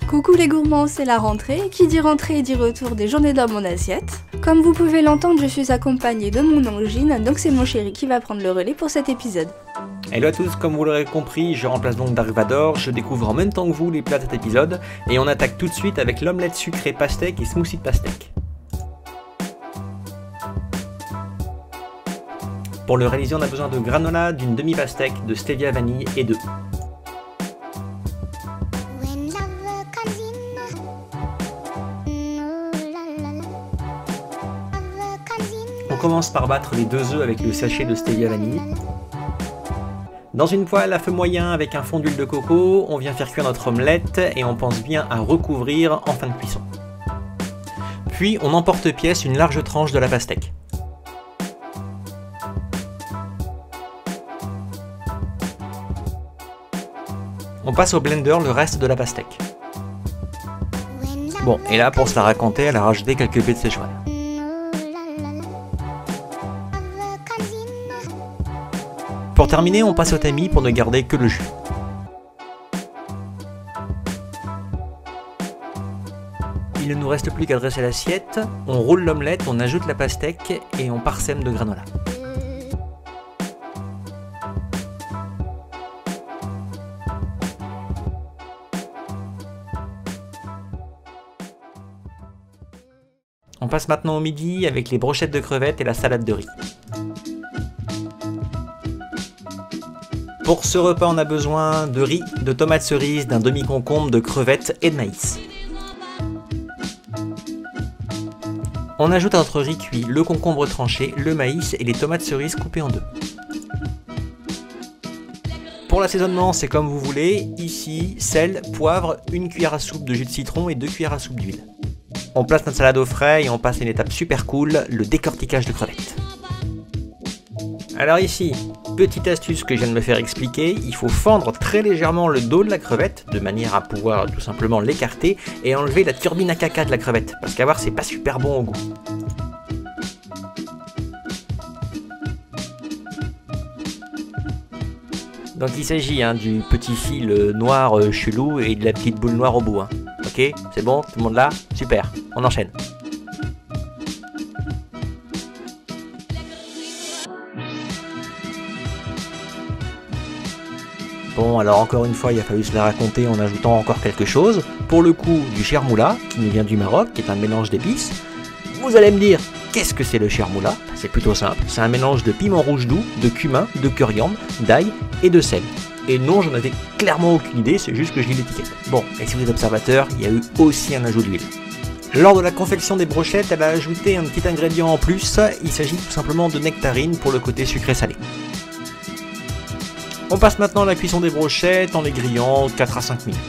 Coucou les gourmands, c'est la rentrée. Qui dit rentrée dit retour des journées dans mon assiette. Comme vous pouvez l'entendre, je suis accompagnée de mon angine, donc c'est mon chéri qui va prendre le relais pour cet épisode. Hello à tous, comme vous l'aurez compris, je remplace donc Dark Vador, je découvre en même temps que vous les plats de cet épisode, et on attaque tout de suite avec l'omelette sucrée pastèque et smoothie de pastèque. Pour le réaliser, on a besoin de granola, d'une demi-pastèque, de stevia vanille et d'œufs. On commence par battre les 2 œufs avec le sachet de stevia vanille. Dans une poêle à feu moyen avec un fond d'huile de coco, on vient faire cuire notre omelette et on pense bien à recouvrir en fin de cuisson. Puis on emporte-pièce une large tranche de la pastèque. On passe au blender le reste de la pastèque. Bon, et là pour se la raconter, elle a rajouté quelques baies de Szechuan. Pour terminer, on passe au tamis pour ne garder que le jus. Il ne nous reste plus qu'à dresser l'assiette, on roule l'omelette, on ajoute la pastèque et on parsème de granola. On passe maintenant au midi avec les brochettes de crevettes et la salade de riz. Pour ce repas, on a besoin de riz, de tomates cerises, d'un demi-concombre, de crevettes et de maïs. On ajoute à notre riz cuit le concombre tranché, le maïs et les tomates cerises coupées en 2. Pour l'assaisonnement, c'est comme vous voulez. Ici, sel, poivre, 1 cuillère à soupe de jus de citron et 2 cuillères à soupe d'huile. On place notre salade au frais et on passe à une étape super cool, le décortiquage de crevettes. Alors ici, petite astuce que je viens de me faire expliquer, il faut fendre très légèrement le dos de la crevette, de manière à pouvoir tout simplement l'écarter et enlever la turbine à caca de la crevette, parce qu'à voir c'est pas super bon au goût. Donc il s'agit du petit fil noir chelou et de la petite boule noire au bout. Ok, c'est bon, tout le monde là? Super, on enchaîne. Bon, alors encore une fois, il a fallu se la raconter en ajoutant encore quelque chose. Pour le coup, du chermoula, qui nous vient du Maroc, qui est un mélange d'épices. Vous allez me dire, qu'est-ce que c'est le chermoula? C'est plutôt simple, c'est un mélange de piment rouge doux, de cumin, de coriandre, d'ail et de sel. Et non, j'en avais clairement aucune idée, c'est juste que je lis l'étiquette. Bon, et si vous êtes observateur, il y a eu aussi un ajout d'huile. Lors de la confection des brochettes, elle a ajouté un petit ingrédient en plus, il s'agit tout simplement de nectarine pour le côté sucré-salé. On passe maintenant à la cuisson des brochettes en les grillant 4 à 5 minutes.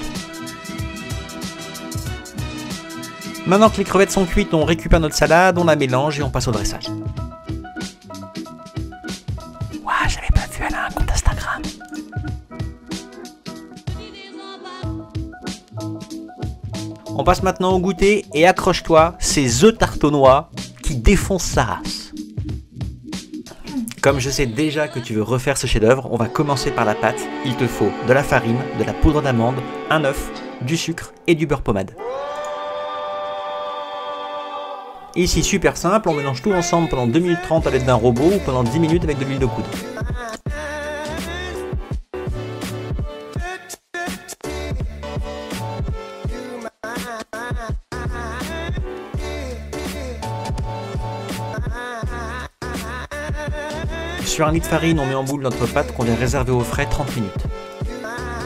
Maintenant que les crevettes sont cuites, on récupère notre salade, on la mélange et on passe au dressage. Ouah, j'avais pas vu, elle a un compte Instagram. On passe maintenant au goûter et accroche-toi, ces œufs tartonnois qui défoncent sa race. Comme je sais déjà que tu veux refaire ce chef-d'œuvre, on va commencer par la pâte. Il te faut de la farine, de la poudre d'amande, un œuf, du sucre et du beurre pommade. Ici, super simple, on mélange tout ensemble pendant 2 minutes 30 à l'aide d'un robot ou pendant 10 minutes avec de l'huile de coude. Sur 1 litre de farine, on met en boule notre pâte qu'on vient réserver au frais 30 minutes.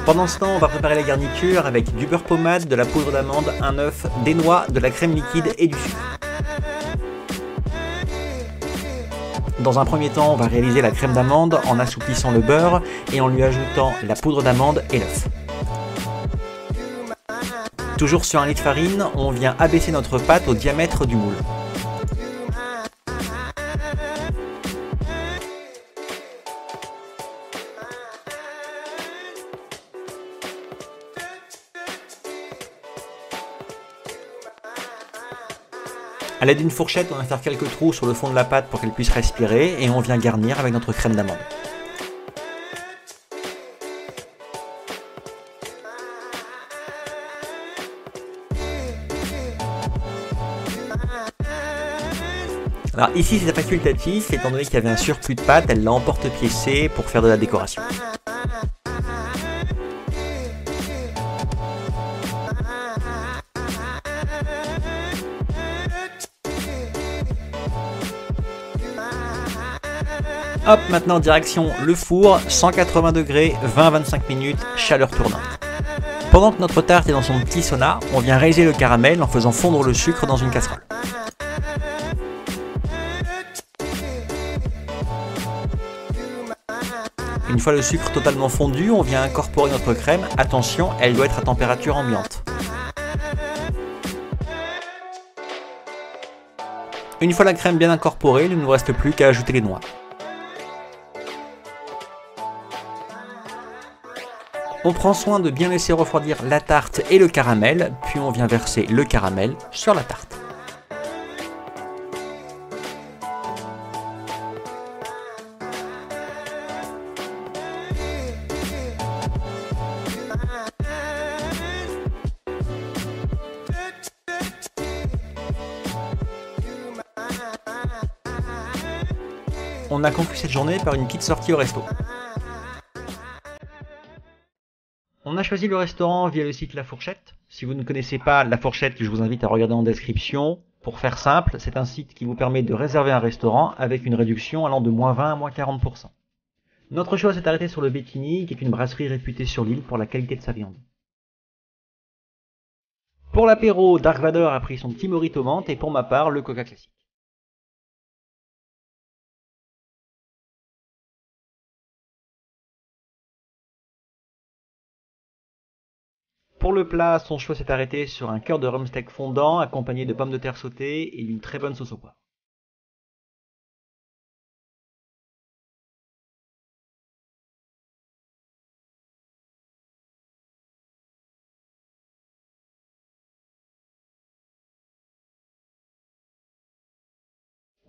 Pendant ce temps, on va préparer la garniture avec du beurre pommade, de la poudre d'amande, un œuf, des noix, de la crème liquide et du sucre. Dans un premier temps, on va réaliser la crème d'amande en assouplissant le beurre et en lui ajoutant la poudre d'amande et l'œuf. Toujours sur 1 litre de farine, on vient abaisser notre pâte au diamètre du moule. A l'aide d'une fourchette, on va faire quelques trous sur le fond de la pâte pour qu'elle puisse respirer et on vient garnir avec notre crème d'amande. Alors ici c'est facultatif, étant donné qu'il y avait un surplus de pâte, elle l'a emporte-piécé pour faire de la décoration. Hop, maintenant direction le four, 180 degrés, 20-25 minutes, chaleur tournante. Pendant que notre tarte est dans son petit sauna, on vient raiser le caramel en faisant fondre le sucre dans une casserole. Une fois le sucre totalement fondu, on vient incorporer notre crème. Attention, elle doit être à température ambiante. Une fois la crème bien incorporée, il ne nous reste plus qu'à ajouter les noix. On prend soin de bien laisser refroidir la tarte et le caramel, puis on vient verser le caramel sur la tarte. On a conclu cette journée par une petite sortie au resto. On a choisi le restaurant via le site La Fourchette. Si vous ne connaissez pas La Fourchette, je vous invite à regarder en description. Pour faire simple, c'est un site qui vous permet de réserver un restaurant avec une réduction allant de -20 à -40%. Notre choix s'est arrêté sur le Bettini, qui est une brasserie réputée sur l'île pour la qualité de sa viande. Pour l'apéro, Dark Vador a pris son petit mojito menthe et pour ma part, le Coca classique. Pour le plat, son choix s'est arrêté sur un cœur de rhum steak fondant accompagné de pommes de terre sautées et d'une très bonne sauce au poivre.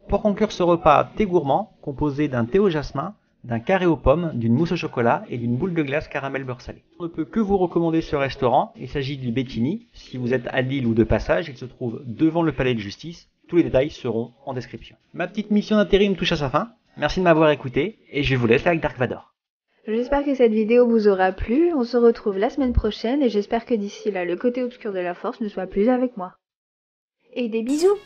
Pour conclure ce repas thé gourmand, composé d'un thé au jasmin, d'un carré aux pommes, d'une mousse au chocolat et d'une boule de glace caramel beurre salé. On ne peut que vous recommander ce restaurant, il s'agit du Bettini. Si vous êtes à Lille ou de passage, il se trouve devant le palais de justice. Tous les détails seront en description. Ma petite mission d'intérim touche à sa fin. Merci de m'avoir écouté et je vous laisse avec Dark Vador. J'espère que cette vidéo vous aura plu, on se retrouve la semaine prochaine et j'espère que d'ici là le côté obscur de la force ne soit plus avec moi. Et des bisous!